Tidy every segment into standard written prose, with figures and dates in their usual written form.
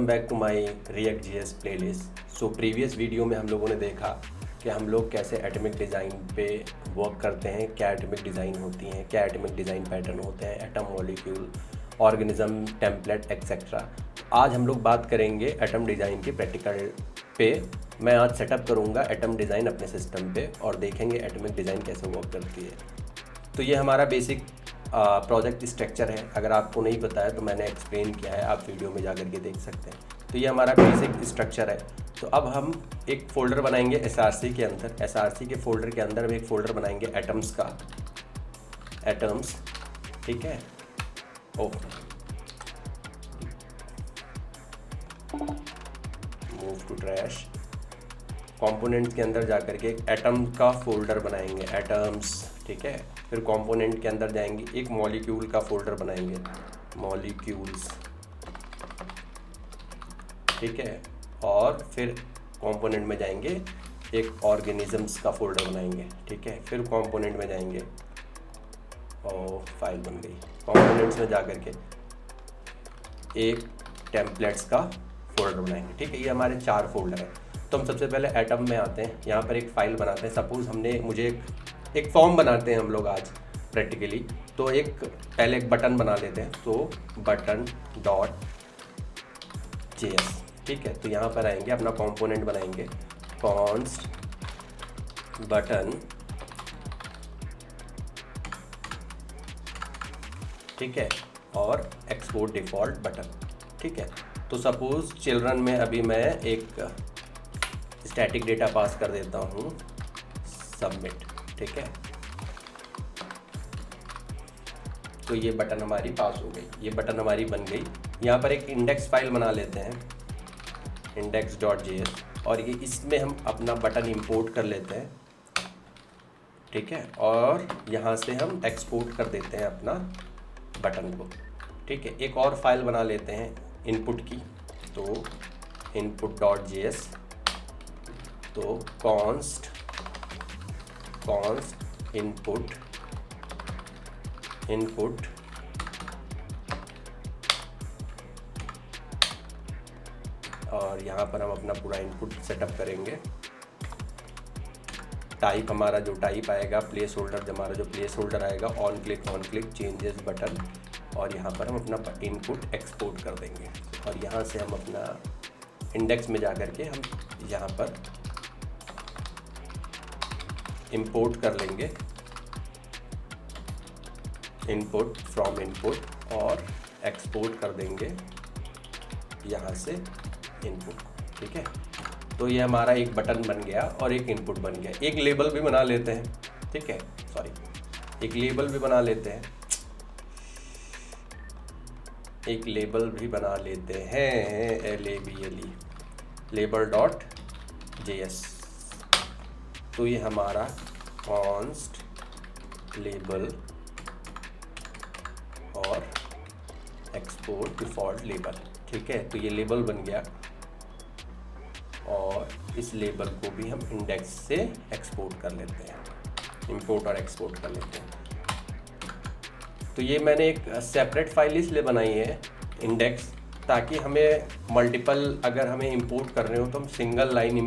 Back to my React JS playlist. So previous video में हम लोगों ने देखा कि हम लोग कैसे एटॉमिक डिज़ाइन पे वर्क करते हैं, क्या एटॉमिक डिज़ाइन होती हैं, क्या एटॉमिक डिज़ाइन पैटर्न होते हैं, atom, molecule, organism, template etcetera. आज हम लोग बात करेंगे एटम डिज़ाइन के प्रैक्टिकल पे। मैं आज सेटअप करूँगा एटम डिज़ाइन अपने सिस्टम पे और देखेंगे एटॉमिक डिज़ाइन कैसे वर्क करती है। तो ये हमारा बेसिक प्रोजेक्ट स्ट्रक्चर है। अगर आपको नहीं पता है तो मैंने एक्सप्लेन किया है, आप वीडियो में जा कर के देख सकते हैं। तो ये हमारा बेसिक स्ट्रक्चर है। तो अब हम एक फ़ोल्डर बनाएंगे एसआरसी के अंदर। एसआरसी के फ़ोल्डर के अंदर हम एक फ़ोल्डर बनाएंगे एटम्स का, एटम्स, ठीक है। Move to trash. कंपोनेंट्स के अंदर जा कर के एक एटम का फ़ोल्डर बनाएंगे, एटम्स, ठीक है। फिर कंपोनेंट के अंदर जाएंगे, एक मॉलिक्यूल का फ़ोल्डर बनाएंगे, मॉलिक्यूल्स, ठीक है। और फिर कंपोनेंट में जाएंगे, एक ऑर्गेनिजम्स का फ़ोल्डर बनाएंगे, ठीक है। फिर कंपोनेंट में जाएंगे और फाइल बन गई। कंपोनेंट्स में जा कर के एक टेम्पलेट्स का फ़ोल्डर बनाएंगे, ठीक है। ये हमारे 4 फोल्डर हैं। तो हम सबसे पहले एटम में आते हैं। यहाँ पर एक फ़ाइल बनाते हैं। सपोज़ मुझे एक फॉर्म बनाते हैं हम लोग आज प्रैक्टिकली। तो पहले एक बटन बना लेते हैं। तो बटन डॉट जेएस, ठीक है। तो यहाँ पर आएंगे, अपना कंपोनेंट बनाएंगे, कॉन्स्ट बटन, ठीक है, और एक्सपोर्ट डिफ़ॉल्ट बटन, ठीक है। तो सपोज़ चिल्ड्रन में अभी मैं एक स्टैटिक डेटा पास कर देता हूँ, सबमिट, ठीक है। तो ये बटन हमारी पास हो गई, ये बटन हमारी बन गई। यहाँ पर एक इंडेक्स फाइल बना लेते हैं, index.js, और ये इसमें हम अपना बटन इंपोर्ट कर लेते हैं, ठीक है। और यहाँ से हम एक्सपोर्ट कर देते हैं अपना बटन को, ठीक है। एक और फाइल बना लेते हैं इनपुट की। तो input.js, तो कॉन्स्ट इनपुट और यहाँ पर हम अपना पूरा इनपुट सेटअप करेंगे। टाइप हमारा जो टाइप आएगा, प्लेस होल्डर हमारा जो प्लेस होल्डर आएगा, ऑन क्लिक चेंजेस बटन, और यहाँ पर हम अपना इनपुट एक्सपोर्ट कर देंगे। और यहाँ से हम अपना इंडेक्स में जा कर के हम यहाँ पर इंपोर्ट कर लेंगे, इनपुट फ्रॉम इनपुट, और एक्सपोर्ट कर देंगे यहाँ से इनपुट, ठीक है। तो ये हमारा एक बटन बन गया और एक इनपुट बन गया। एक लेबल भी बना लेते हैं, ठीक है, एक लेबल भी बना लेते हैं, LABLE, label.js। तो ये हमारा कॉन्स्ट लेबल और एक्सपोर्ट डिफ़ॉल्ट लेबल, ठीक है। तो ये लेबल बन गया और इस लेबल को भी हम इंडेक्स से एक्सपोर्ट कर लेते हैं, इंपोर्ट और एक्सपोर्ट कर लेते हैं। तो ये मैंने एक सेपरेट फाइल इसलिए बनाई है, इंडेक्स, ताकि हमें मल्टीपल, अगर हमें इंपोर्ट कर रहे हो तो हम सिंगल लाइन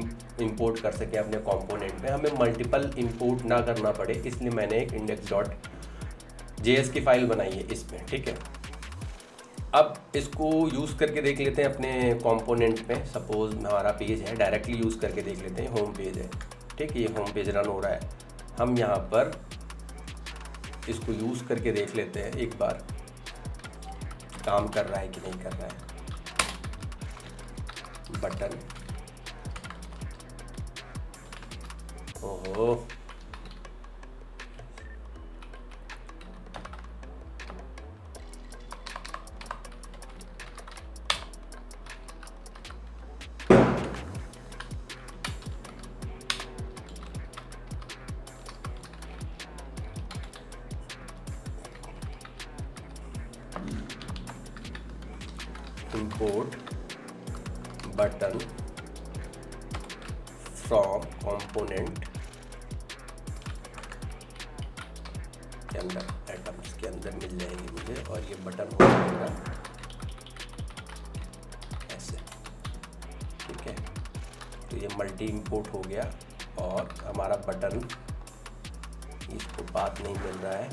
इंपोर्ट कर सकें अपने कंपोनेंट में, हमें मल्टीपल इंपोर्ट ना करना पड़े। इसलिए मैंने एक index.js की फ़ाइल बनाई है इसमें, ठीक है। अब इसको यूज़ करके देख लेते हैं अपने कंपोनेंट में। सपोज़ हमारा पेज है, डायरेक्टली यूज़ करके देख लेते हैं। होम पेज है, ठीक है, ये होम पेज रन हो रहा है। हम यहाँ पर इसको यूज़ करके देख लेते हैं एक बार, काम कर रहा है कि नहीं कर रहा है। बटन, ओहो, import button from component के अंदर, एटम्स के अंदर मिल जाएगी मुझे, और ये बटन हो जाएगा ऐसे। मल्टी इंपोर्ट हो गया और हमारा बटन, इसको पाथ नहीं मिल रहा है,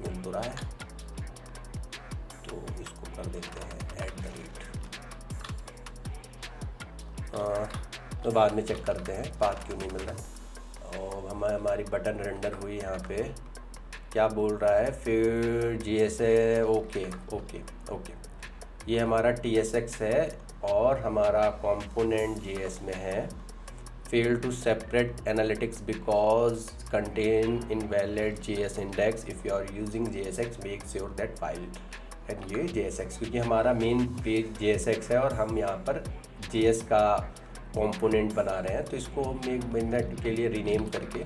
मिल तो रहा है, तो इसको कर देते हैं @। तो बाद में चेक करते हैं पाथ क्यों नहीं मिल रहा। और हमारी बटन रेंडर हुई, यहाँ पे क्या बोल रहा है फिर GSA, ओके ओके ओके, ये हमारा TSX है और हमारा कंपोनेंट JS में है। Fail to separate analytics because contain invalid JS index, if you are using JSX make sure that file, and ये JSX क्योंकि हमारा मेन पेज JSX है और हम यहाँ पर JS का कंपोनेंट बना रहे हैं, तो इसको हम 1 मिनट के लिए रीनेम करके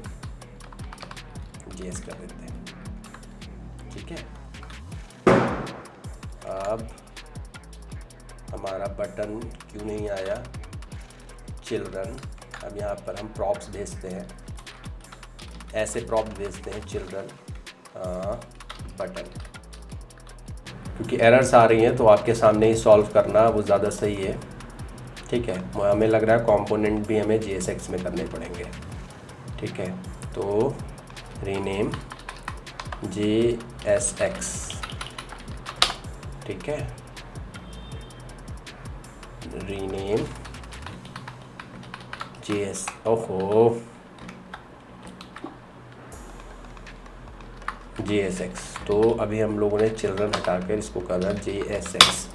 JS कर देते हैं। ठीक है, अब हमारा बटन क्यों नहीं आया, चिल्ड्रन, अब यहाँ पर हम प्रॉप्स भेजते हैं, ऐसे प्रॉप्स भेजते हैं चिल्ड्रन बटन, क्योंकि एरर्स आ रही हैं तो आपके सामने ही सॉल्व करना वो ज़्यादा सही है। ठीक है, हमें लग रहा है कंपोनेंट भी हमें JSX में करने पड़ेंगे। ठीक है, तो रीनेम JSX, ठीक है, रीनेम JS, ओहो JSX, तो अभी हम लोगों ने चिल्ड्रन हटाकर इसको करना JSX।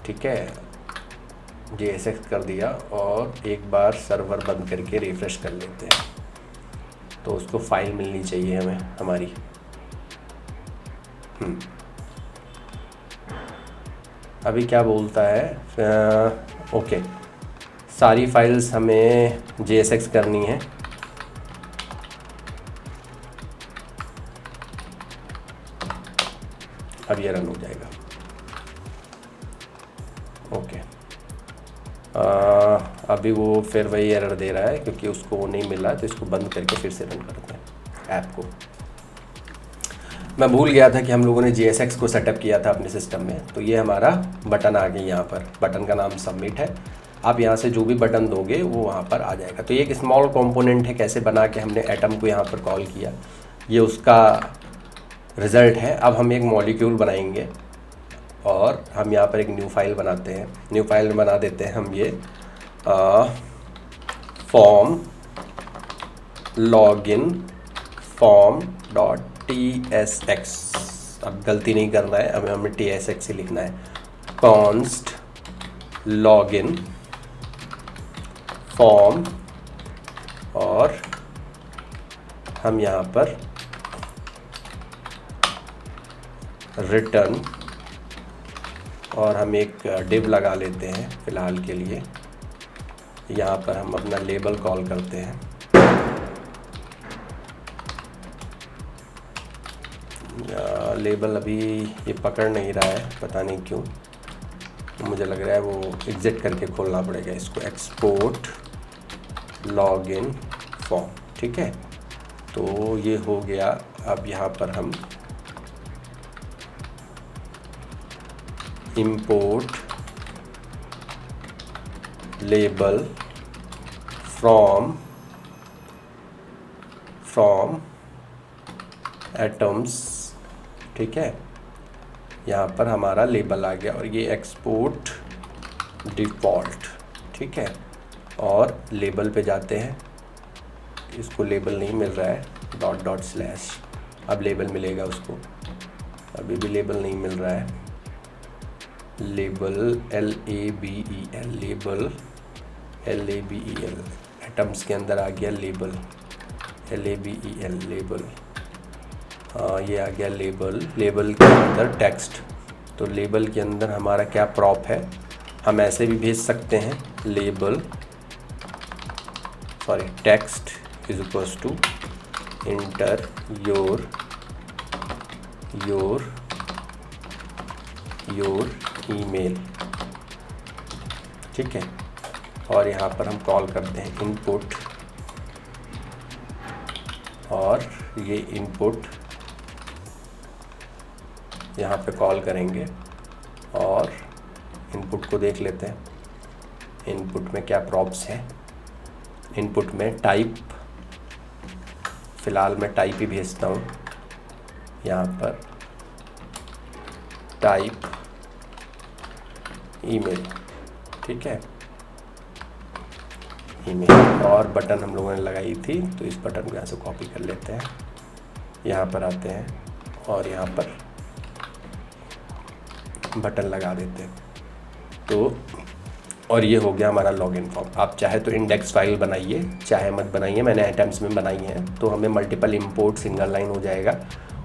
ठीक है, JSX कर दिया और एक बार सर्वर बंद करके रिफ्रेश कर लेते हैं, तो उसको फाइल मिलनी चाहिए हमें हमारी। अभी क्या बोलता है, ओके, सारी फाइल्स हमें JSX करनी है। अब ये रन हो जाएगा। ओके, अभी वो फिर वही एरर दे रहा है क्योंकि उसको वो नहीं मिला, तो इसको बंद करके फिर से रन करते हैं ऐप को। मैं भूल गया था कि हम लोगों ने JSX को सेटअप किया था अपने सिस्टम में। तो ये हमारा बटन आ गया, यहाँ पर बटन का नाम सबमिट है। आप यहाँ से जो भी बटन दोगे वो वहाँ पर आ जाएगा। तो ये एक स्मॉल कंपोनेंट है, कैसे बना के हमने एटम को यहाँ पर कॉल किया, ये उसका रिज़ल्ट है। अब हम एक मॉलिक्यूल बनाएंगे और हम यहाँ पर एक न्यू फाइल बनाते हैं। न्यू फाइल में बना देते हैं हम ये फॉर्म लॉगिन form.tsx। अब गलती नहीं करना है, अब हमें TSX ही लिखना है। const login form, और हम यहाँ पर रिटर्न, और हम एक div लगा लेते हैं फ़िलहाल के लिए। यहाँ पर हम अपना लेबल कॉल करते हैं। लेबल अभी ये पकड़ नहीं रहा है, पता नहीं क्यों, तो मुझे लग रहा है वो एग्जिट करके खोलना पड़ेगा इसको। एक्सपोर्ट लॉगिन फॉर्म, ठीक है, तो ये हो गया। अब यहाँ पर हम इंपोर्ट लेबल फ्रॉम एटम्स, ठीक है, यहाँ पर हमारा लेबल आ गया। और ये एक्सपोर्ट डिफ़ॉल्ट, ठीक है, और लेबल पे जाते हैं। इसको लेबल नहीं मिल रहा है, // अब लेबल मिलेगा उसको। अभी भी लेबल नहीं मिल रहा है। लेबल LABEL एटम्स के अंदर आ गया लेबल, LABEL लेबल। ये आ गया लेबल के अंदर टेक्स्ट। तो लेबल के अंदर हमारा क्या प्रॉप है, हम ऐसे भी भेज सकते हैं। Text is equals to enter your email, ठीक है, और यहाँ पर हम कॉल करते हैं इनपुट, और ये इनपुट यहाँ पे कॉल करेंगे और इनपुट को देख लेते हैं। इनपुट में क्या प्रॉप्स है, इनपुट में टाइप, फ़िलहाल मैं टाइप ही भेजता हूँ यहाँ पर, टाइप ईमेल, ठीक है, ईमेल। और बटन हम लोगों ने लगाई थी तो इस बटन को यहाँ से कॉपी कर लेते हैं, यहाँ पर आते हैं और यहाँ पर बटन लगा देते हैं। तो और ये हो गया हमारा लॉगिन फॉर्म। आप चाहे तो इंडेक्स फाइल बनाइए, चाहे मत बनाइए, मैंने आइटम्स में बनाई है तो हमें मल्टीपल इंपोर्ट सिंगल लाइन हो जाएगा।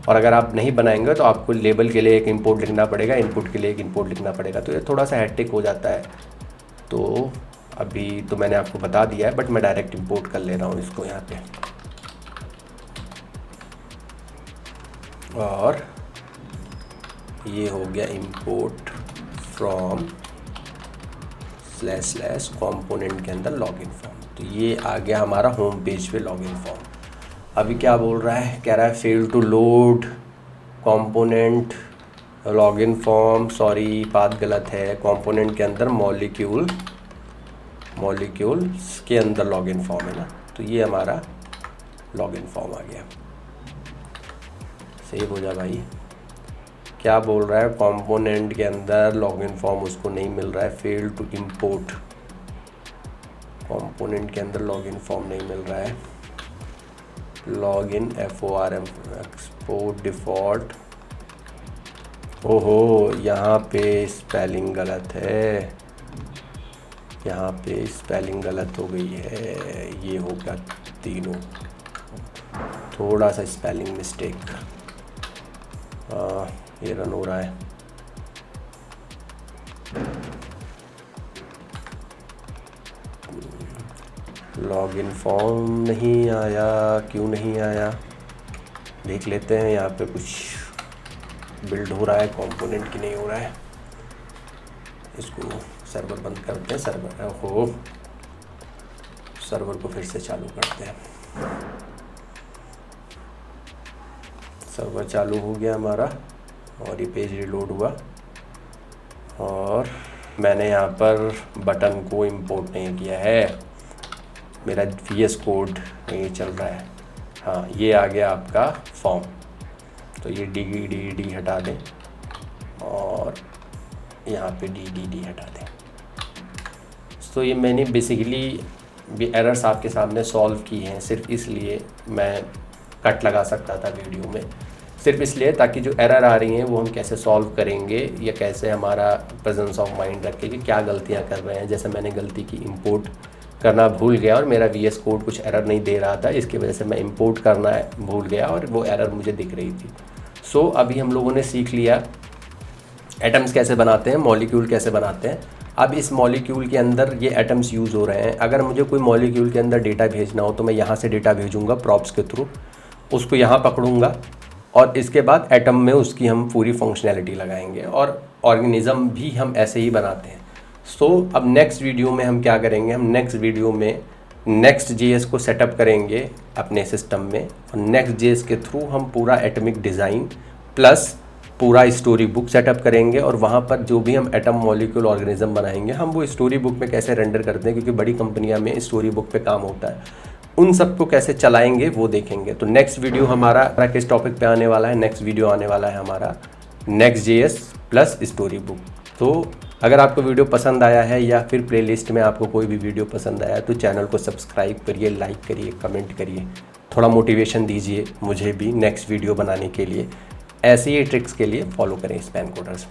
और अगर आप नहीं बनाएंगे तो आपको लेबल के लिए एक इंपोर्ट लिखना पड़ेगा, इनपुट के लिए एक इंपोर्ट लिखना पड़ेगा, तो ये थोड़ा सा हेक्टिक हो जाता है। तो अभी तो मैंने आपको बता दिया है, बट मैं डायरेक्ट इंपोर्ट कर ले रहा हूँ इसको यहाँ पे। और ये हो गया इंपोर्ट फ्रॉम / कंपोनेंट के अंदर लॉगिन फॉर्म। तो ये आ गया हमारा होम पेज पे लॉगिन फॉर्म। अभी क्या बोल रहा है, कह रहा है fail to load component login form, sorry path गलत है, कंपोनेंट के अंदर मॉलिक्यूल्स के अंदर लॉगिन फॉर्म है ना। तो ये हमारा लॉगिन फॉर्म आ गया। सेव हो जा भाई। क्या बोल रहा है, कंपोनेंट के अंदर लॉगिन फॉर्म उसको नहीं मिल रहा है, फेल टू इंपोर्ट, कंपोनेंट के अंदर लॉगिन फॉर्म नहीं मिल रहा है, लॉगिन FORM एक्सपोर्ट डिफ़ॉल्ट। ओहो, यहाँ पे स्पेलिंग गलत है, यहाँ पे स्पेलिंग गलत हो गई है, ये होगा तीनों, थोड़ा सा स्पेलिंग मिस्टेक, ये रन हो रहा है। लॉगिन फॉर्म नहीं आया, क्यों नहीं आया देख लेते हैं। यहाँ पे कुछ बिल्ड हो रहा है, कंपोनेंट की नहीं हो रहा है। इसको सर्वर बंद करते हैं, सर्वर को फिर से चालू करते हैं। सर्वर चालू हो गया हमारा और ये पेज रिलोड हुआ। और मैंने यहाँ पर बटन को इंपोर्ट नहीं किया है, मेरा VS कोड नहीं चल रहा है। हाँ, ये आ गया आपका फॉर्म। तो ये डी हटा दें और यहाँ पे डी हटा दें। तो ये मैंने बेसिकली एरर्स आपके सामने सॉल्व की हैं, सिर्फ इसलिए मैं कट लगा सकता था वीडियो में, सिर्फ इसलिए ताकि जो एरर आ रही हैं वो हम कैसे सॉल्व करेंगे या कैसे हमारा प्रेजेंस ऑफ माइंड रखें कि क्या गलतियाँ कर रहे हैं। जैसे मैंने गलती की, इंपोर्ट करना भूल गया और मेरा VS कोड कुछ एरर नहीं दे रहा था, इसकी वजह से मैं इंपोर्ट करना भूल गया और वो एरर मुझे दिख रही थी। सो अभी हम लोगों ने सीख लिया एटम्स कैसे बनाते हैं, मॉलिक्यूल कैसे बनाते हैं। अब इस मॉलिक्यूल के अंदर ये एटम्स यूज़ हो रहे हैं। अगर मुझे कोई मॉलिक्यूल के अंदर डेटा भेजना हो तो मैं यहाँ से डेटा भेजूँगा प्रॉप्स के थ्रू, उसको यहाँ पकड़ूँगा और इसके बाद एटम में उसकी हम पूरी फंक्शनैलिटी लगाएंगे। और ऑर्गेनिज़म भी हम ऐसे ही बनाते हैं। सो अब नेक्स्ट वीडियो में हम क्या करेंगे, हम नेक्स्ट वीडियो में Next.js को सेटअप करेंगे अपने सिस्टम में और Next.js के थ्रू हम पूरा एटमिक डिज़ाइन प्लस पूरा स्टोरी बुक सेटअप करेंगे। और वहाँ पर जो भी हम एटम मॉलिक्यूल ऑर्गेनिज्म बनाएंगे हम वो स्टोरी बुक में कैसे रेंडर करते हैं, क्योंकि बड़ी कंपनियां में स्टोरी बुक पे काम होता है, उन सबको कैसे चलाएंगे वो देखेंगे। तो नेक्स्ट वीडियो हमारा किस टॉपिक पे आने वाला है, नेक्स्ट वीडियो आने वाला है हमारा Next.js प्लस स्टोरी बुक। तो अगर आपको वीडियो पसंद आया है या फिर प्लेलिस्ट में आपको कोई भी वीडियो पसंद आया तो चैनल को सब्सक्राइब करिए, लाइक करिए, कमेंट करिए, थोड़ा मोटिवेशन दीजिए मुझे भी नेक्स्ट वीडियो बनाने के लिए। ऐसे ही ट्रिक्स के लिए फॉलो करें स्पैन कोडर्स।